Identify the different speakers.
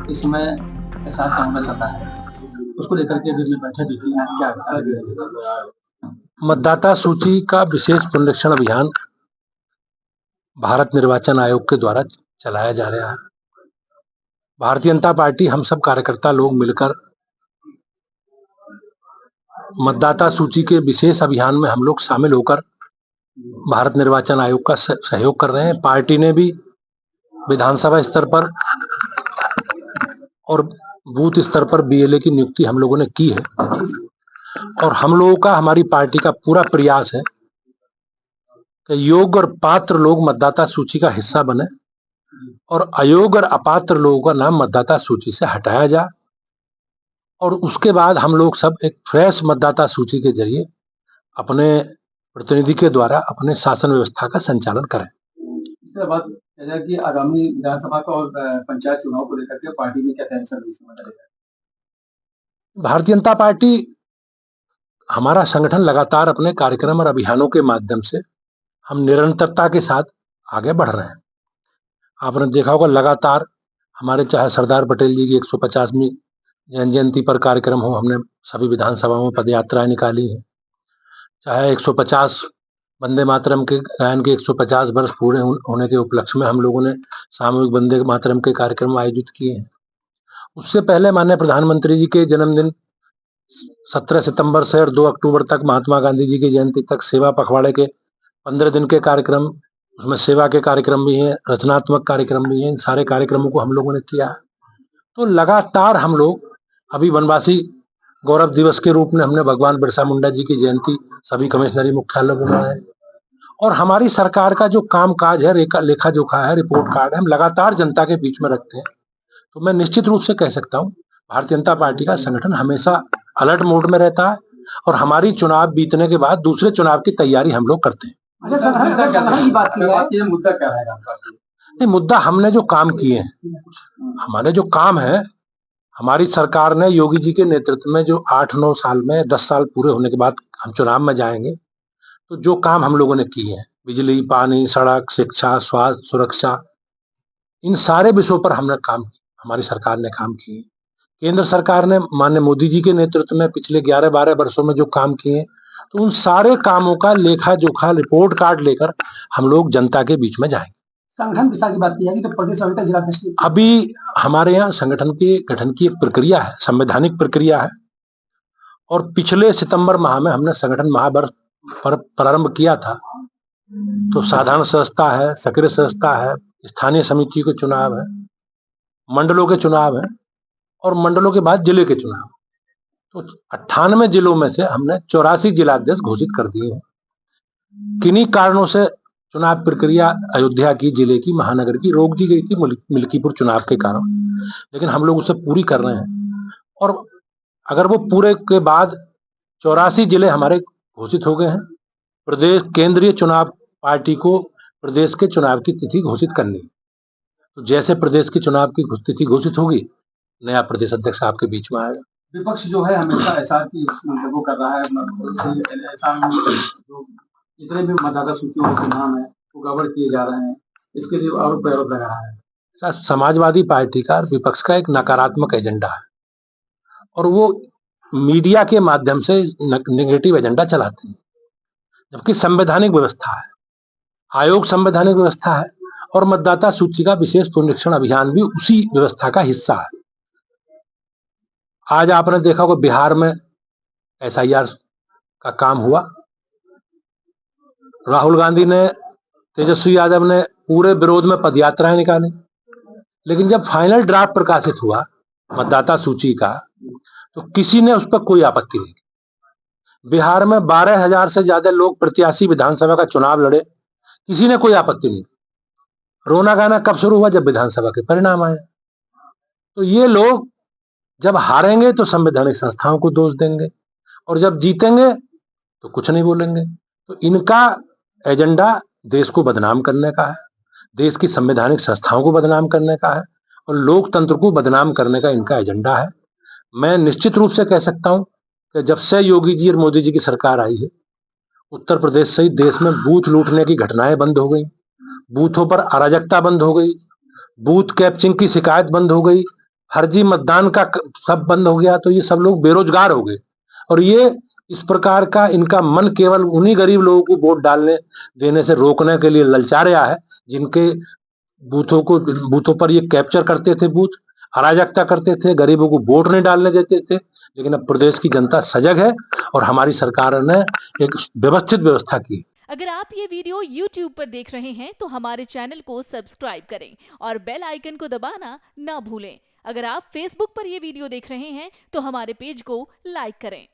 Speaker 1: इस समय ऐसा कांग्रेस आता है, उसको लेकर के अभी बैठे देखिए यहाँ क्या
Speaker 2: मतदाता सूची का विशेष पुनरीक्षण अभियान भारत निर्वाचन आयोग के द्वारा चलाया जा रहा है। भारतीय जनता पार्टी हम सब कार्यकर्ता लोग मिलकर मतदाता सूची के विशेष अभियान में हम लोग शामिल होकर भारत निर्वाचन आयोग का सहयोग कर रहे हैं। पार्टी ने भी विधानसभा स्तर पर और बूथ स्तर पर बीएलए की नियुक्ति हम लोगों ने की है और हम लोगों का, हमारी पार्टी का पूरा प्रयास है कि योग्य और पात्र लोग मतदाता सूची का हिस्सा बने और अयोग्य और अपात्र लोगों का नाम मतदाता सूची से हटाया जाए और उसके बाद हम लोग सब एक फ्रेश मतदाता सूची के जरिए अपने प्रतिनिधि के द्वारा अपने शासन व्यवस्था का संचालन करें।
Speaker 1: इसके बाद कि आगामी विधानसभा का और पंचायत चुनाव को लेकर के पार्टी में क्या तैयारी?
Speaker 2: भारतीय जनता पार्टी, हमारा संगठन लगातार अपने कार्यक्रम और अभियानों के माध्यम से हम निरंतरता के साथ आगे बढ़ रहे हैं। आपने देखा होगा लगातार हमारे, चाहे सरदार पटेल जी की 150वीं जयंती पर कार्यक्रम हो, हमने सभी विधानसभाओं में पदयात्राएं निकाली है। चाहे 150 वंदे मातरम के गायन के 150 वर्ष पूरे होने के उपलक्ष्य में हम लोगों ने सामूहिक वंदे मातरम के कार्यक्रम आयोजित किए हैं। उससे पहले माननीय प्रधानमंत्री जी के जन्मदिन 17 सितंबर से और 2 अक्टूबर तक महात्मा गांधी जी की जयंती तक सेवा पखवाड़े के 15 दिन के कार्यक्रम, उसमें सेवा के कार्यक्रम भी हैं, रचनात्मक कार्यक्रम भी हैं। इन सारे कार्यक्रमों को हम लोगों ने किया है। तो लगातार हम लोग, अभी वनवासी गौरव दिवस के रूप में हमने भगवान बिरसा मुंडा जी की जयंती सभी कमिश्नरी मुख्यालयों में मनाए और हमारी सरकार का जो काम काज है, लेखा जोखा है, रिपोर्ट कार्ड है, हम लगातार जनता के बीच में रखते हैं। तो मैं निश्चित रूप से कह सकता हूँ भारतीय जनता पार्टी का संगठन हमेशा अलर्ट मोड में रहता है और हमारी चुनाव बीतने के बाद दूसरे चुनाव की तैयारी हम लोग करते हैं।
Speaker 1: मुद्दा क्या है?
Speaker 2: नहीं, मुद्दा हमने जो काम किए हैं, हमारे जो काम है, हमारी सरकार ने योगी जी के नेतृत्व में जो 8-9 साल में 10 साल पूरे होने के बाद हम चुनाव में जाएंगे, तो जो काम हम लोगों ने किए हैं, बिजली, पानी, सड़क, शिक्षा, स्वास्थ्य, सुरक्षा, इन सारे विषयों पर हमने काम, हमारी सरकार ने काम किए। केंद्र सरकार ने माननीय मोदी जी के नेतृत्व में पिछले 11-12 वर्षों में जो काम किए, तो उन सारे कामों का लेखा जोखा रिपोर्ट कार्ड लेकर हम लोग जनता के बीच में जाएंगे।
Speaker 1: संगठन विस्तार की बात की जाएगी तो प्रदेश सविता जिलाध्यक्ष
Speaker 2: अभी हमारे यहाँ संगठन के गठन की एक प्रक्रिया है, संवैधानिक प्रक्रिया है और पिछले सितंबर माह में हमने संगठन महावर्ष पर प्रारंभ किया था। तो साधारण सदस्यता है, सक्रिय सदस्यता है, स्थानीय समिति के चुनाव है, मंडलों के चुनाव है और मंडलों के बाद जिले के चुनाव। तो 98 जिलों में से हमने 84 जिलाध्यक्ष घोषित कर दिए हैं। किन्हीं कारणों से चुनाव प्रक्रिया अयोध्या की, जिले की, महानगर की रोक दी गई थी मिल्कीपुर चुनाव के कारण, लेकिन हम लोग उसे पूरी कर रहे हैं और अगर वो पूरे के बाद 84 जिले हमारे घोषित हो गए हैं, प्रदेश केंद्रीय चुनाव पार्टी को प्रदेश के चुनाव की तिथि घोषित करनी है। तो जैसे प्रदेश की चुनाव की तिथि घोषित होगी, नया प्रदेश अध्यक्ष आपके बीच में आएगा।
Speaker 1: विपक्ष जो है हमेशा ऐसा की वो कर रहा है, ऐसा जो जितने भी मतदाता सूचियों के नाम है वो गड़बड़ किए जा रहे हैं, इसके लिए आरोप प्रत्यारोप लगा रहा है।
Speaker 2: समाजवादी पार्टी का, विपक्ष का एक नकारात्मक एजेंडा है और वो मीडिया के माध्यम से नेगेटिव एजेंडा चलाते हैं, जबकि संवैधानिक व्यवस्था है, आयोग संवैधानिक व्यवस्था है और मतदाता सूची का विशेष पुनरीक्षण अभियान भी उसी व्यवस्था का हिस्सा है। आज आपने देखा होगा बिहार में एसआईआर का काम हुआ, राहुल गांधी ने, तेजस्वी यादव ने पूरे विरोध में पदयात्राएं निकाली, लेकिन जब फाइनल ड्राफ्ट प्रकाशित हुआ मतदाता सूची का, तो किसी ने उस पर कोई आपत्ति नहीं की। बिहार में 12,000 से ज्यादा लोग प्रत्याशी विधानसभा का चुनाव लड़े, किसी ने कोई आपत्ति नहीं। रोना गाना कब शुरू हुआ? जब विधानसभा के परिणाम आए। तो ये लोग जब हारेंगे तो संवैधानिक संस्थाओं को दोष देंगे और जब जीतेंगे तो कुछ नहीं बोलेंगे। तो इनका एजेंडा देश को बदनाम करने का है, देश की संवैधानिक संस्थाओं को बदनाम करने का है और लोकतंत्र को बदनाम करने का इनका एजेंडा है। मैं निश्चित रूप से कह सकता हूं कि जब से योगी जी और मोदी जी की सरकार आई है, उत्तर प्रदेश सहित देश में बूथ लूटने की घटनाएं बंद हो गई, बूथों पर अराजकता बंद हो गई, बूथ कैप्चिंग की शिकायत बंद हो गई, फर्जी मतदान का सब बंद हो गया, तो ये सब लोग बेरोजगार हो गए। और ये इस प्रकार का इनका मन केवल उन्हीं गरीब लोगों को वोट डालने देने से रोकने के लिए ललचा रहा है, जिनके बूथों पर ये कैप्चर करते थे, बूथ अराजकता करते थे, गरीबों को वोट नहीं डालने देते थे। लेकिन अब प्रदेश की जनता सजग है और हमारी सरकार ने एक व्यवस्थित व्यवस्था की।
Speaker 3: अगर आप ये वीडियो YouTube पर देख रहे हैं तो हमारे चैनल को सब्सक्राइब करें और बेल आइकन को दबाना ना भूलें। अगर आप Facebook पर ये वीडियो देख रहे हैं तो हमारे पेज को लाइक करें।